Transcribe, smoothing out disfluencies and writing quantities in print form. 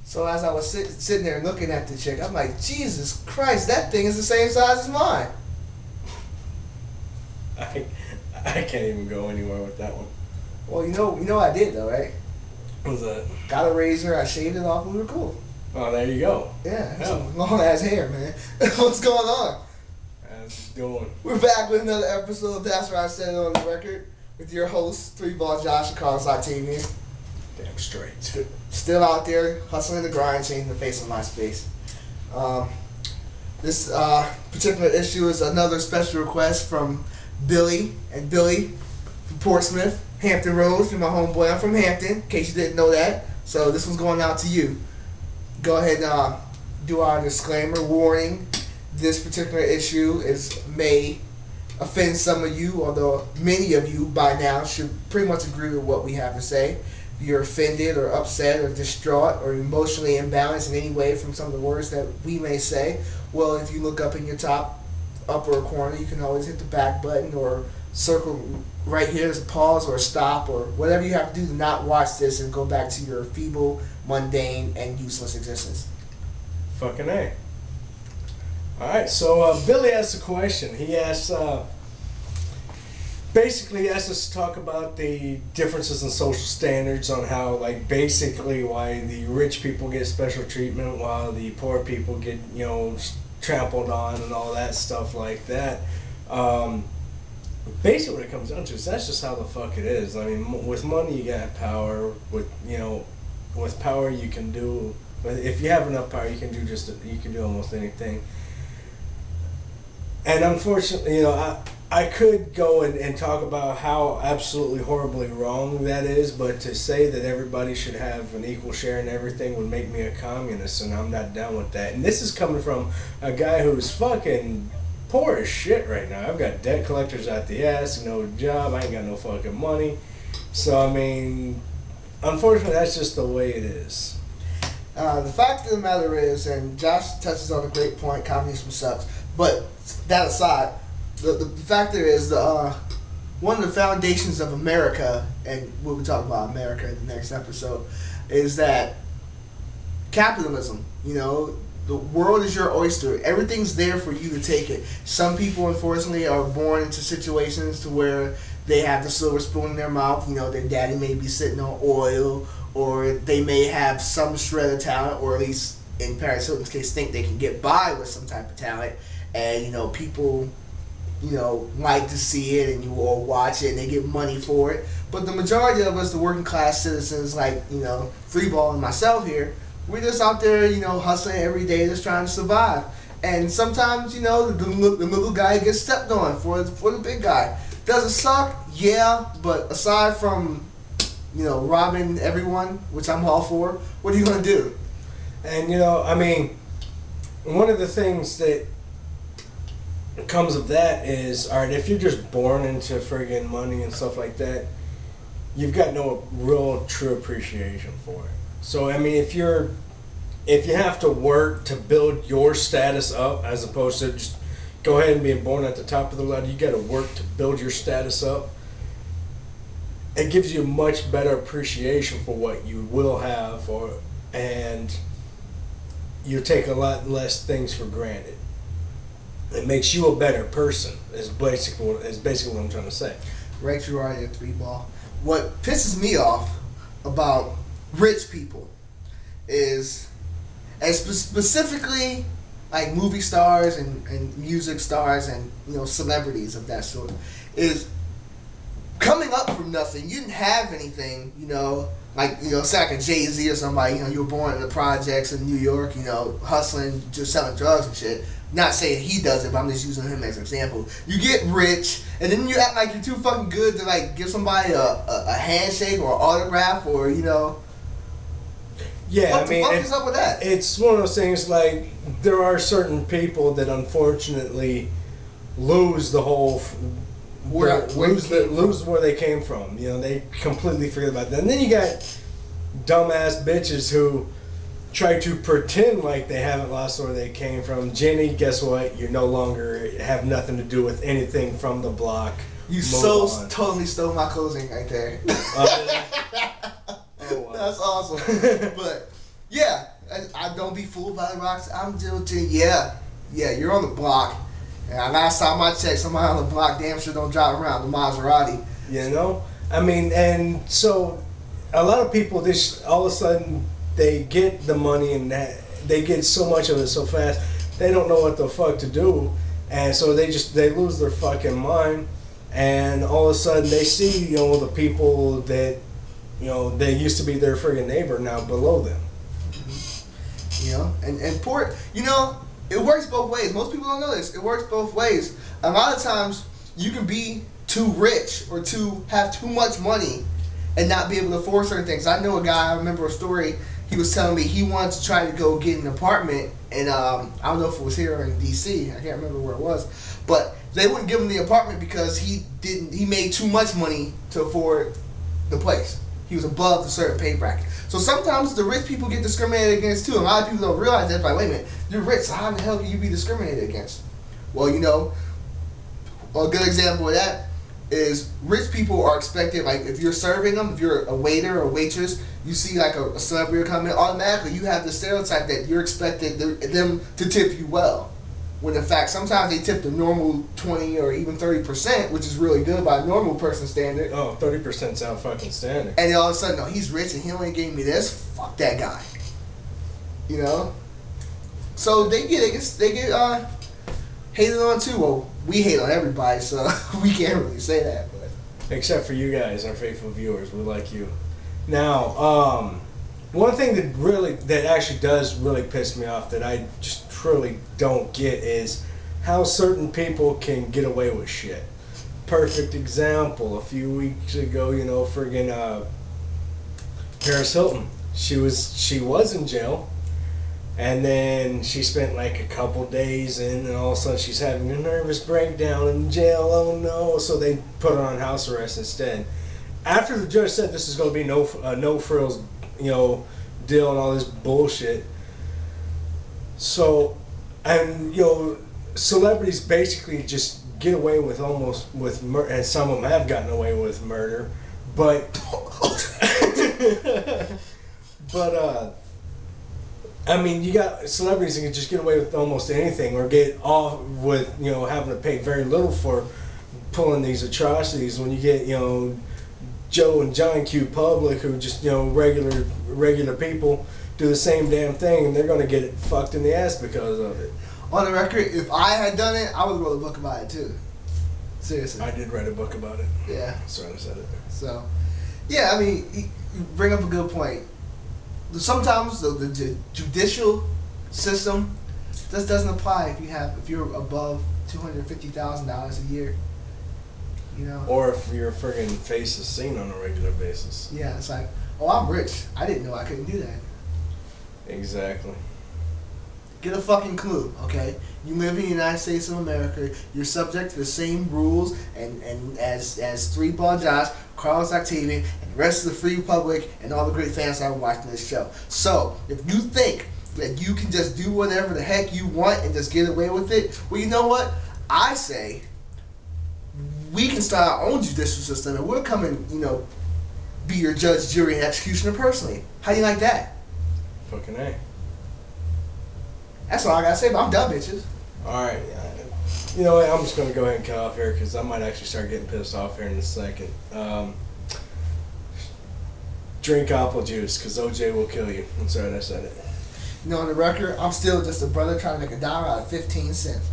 So as I was sitting there looking at the chick, I'm like, Jesus Christ, that thing is the same size as mine. I can't even go anywhere with that one. Well, you know I did though, right? What's that? Got a razor, I shaved it off, and we were cool. Oh, there you go. Yeah, some long ass hair, man. What's going on? How's it going? We're back with another episode of That's Where I Said It on the Record with your hosts, Three Ball Josh and Carlos Octavian. Damn straight. Still out there hustling the grind, changing the face of MySpace. This particular issue is another special request from Billy and Billy from Portsmouth, Hampton Roads. You're my homeboy. I'm from Hampton, in case you didn't know that. So this one's going out to you. Go ahead and do our disclaimer warning. This particular issue may offend some of you, although many of you by now should pretty much agree with what we have to say. If you're offended or upset or distraught or emotionally imbalanced in any way from some of the words that we may say, well, if you look up in your top upper corner, you can always hit the back button or circle right here as a pause or a stop or whatever you have to do to not watch this and go back to your feeble, mundane, and useless existence. Fucking A. Alright, so Billy asked a question. He asked, basically asked us to talk about the differences in social standards on how, like, basically why the rich people get special treatment while the poor people get, trampled on and all that stuff like that. Basically what it comes down to is that's just how the fuck it is. I mean, with money you got power. With power you can do, if you have enough power you can do almost anything. And unfortunately, I could go and talk about how absolutely horribly wrong that is, but to say that everybody should have an equal share in everything would make me a communist, and I'm not down with that. And this is coming from a guy who's fucking poor as shit right now. I've got debt collectors out the ass, no job, I ain't got no fucking money. So, I mean, unfortunately, that's just the way it is. The fact of the matter is, and Josh touches on a great point, communism sucks, but that aside, the factor is one of the foundations of America, and we'll be talking about America in the next episode, is that capitalism. The world is your oyster. Everything's there for you to take it. Some people, unfortunately, are born into situations to where they have the silver spoon in their mouth. Their daddy may be sitting on oil, or they may have some shred of talent, or at least in Paris Hilton's case, think they can get by with some type of talent. And, people, like to see it, and you all watch it, and they get money for it. But the majority of us, the working class citizens, like, Free Ball and myself here, we're just out there, hustling every day, just trying to survive. And sometimes, the little guy gets stepped on for the big guy. Does it suck? Yeah, but aside from, robbing everyone, which I'm all for, what are you going to do? And, I mean, one of the things that comes of that is, alright, if you're just born into friggin' money and stuff like that, you've got no real true appreciation for it. So, I mean, if you have to work to build your status up as opposed to just go ahead and being born at the top of the ladder, you got to work to build your status up. It gives you much better appreciation for what you will have, and you take a lot less things for granted. It makes you a better person, is basically what I'm trying to say. Right, you are there, Three Ball. What pisses me off about rich people is, and specifically like movie stars and music stars and celebrities of that sort, is coming up from nothing. You didn't have anything, say like a Jay-Z or somebody, you were born in the projects in New York, hustling, just selling drugs and shit. Not saying he does it, but I'm just using him as an example. You get rich, and then you act like you're too fucking good to like give somebody a handshake or an autograph or Yeah, what the fuck is up with that? It's one of those things, like, there are certain people that unfortunately lose the whole lose where they came from. They completely forget about that. And then you got dumbass bitches who try to pretend like they haven't lost where they came from. Jenny, guess what? You no longer have nothing to do with anything from the block. You totally stole my closing right there. Oh, wow. That's awesome. But yeah, I don't be fooled by the rocks. I'm guilty. Yeah, you're on the block. And last time I checked, somebody on the block damn sure don't drive around the Maserati. You know, I mean, and so a lot of people just all of a sudden they get the money and that they get so much of it so fast they don't know what the fuck to do, and so they lose their fucking mind, and all of a sudden they see the people that they used to be their friggin' neighbor now below them. And poor, it works both ways. Most people don't know this. It works both ways. A lot of times you can be too rich or to have too much money and not be able to afford certain things. I know a guy, I remember a story, he was telling me he wanted to try to go get an apartment, and I don't know if it was here in D.C., I can't remember where it was, but they wouldn't give him the apartment because he made too much money to afford the place. He was above the certain pay bracket. So sometimes the rich people get discriminated against too. A lot of people don't realize that. Like, wait a minute, you're rich, so how in the hell can you be discriminated against? Well, a good example of that is rich people are expected, like if you're serving them, if you're a waiter or waitress, you see like a celebrity come in, automatically you have the stereotype that you're expected them to tip you well. When in fact, sometimes they tip the normal 20 or even 30%, which is really good by a normal person standard. Oh, 30% sound fucking standard. And then all of a sudden, no, he's rich and he only gave me this. Fuck that guy. So they get hated on too. Well, we hate on everybody, so we can't really say that. But except for you guys, our faithful viewers, we like you. Now, one thing that actually does really piss me off that I just truly don't get is how certain people can get away with shit. Perfect example, a few weeks ago, friggin' Paris Hilton. She was in jail, and then she spent like a couple days in, and all of a sudden she's having a nervous breakdown in jail. Oh no! So they put her on house arrest instead. After the judge said this is going to be no frills, deal and all this bullshit. So, and celebrities basically just get away with murder, and some of them have gotten away with murder, but I mean, you got celebrities that can just get away with almost anything, or get off with having to pay very little for pulling these atrocities. When you get Joe and John Q. Public, who just regular people do the same damn thing, and they're gonna get it fucked in the ass because of it. On the record, if I had done it, I would wrote a book about it too. Seriously. I did write a book about it. Yeah. Sorry, I said it. So, yeah, I mean, you bring up a good point. Sometimes the judicial system just doesn't apply if you're above $250,000 a year. Or if your friggin' face is seen on a regular basis. Yeah, it's like, oh, I'm rich. I didn't know I couldn't do that. Exactly. Get a fucking clue, okay? You live in the United States of America. You're subject to the same rules and as Three Ball Josh, Carlos Octavian, and the rest of the free public and all the great fans that are watching this show. So, if you think that you can just do whatever the heck you want and just get away with it, well, you know what? I say we can start our own judicial system, and we'll come and be your judge, jury, and executioner personally. How do you like that? Fucking A. That's all I gotta say, but I'm done, bitches. Alright. You know what? I'm just gonna go ahead and cut off here because I might actually start getting pissed off here in a second. Drink apple juice because OJ will kill you. I'm sorry I said it. On the record, I'm still just a brother trying to make $1 out of 15 cents.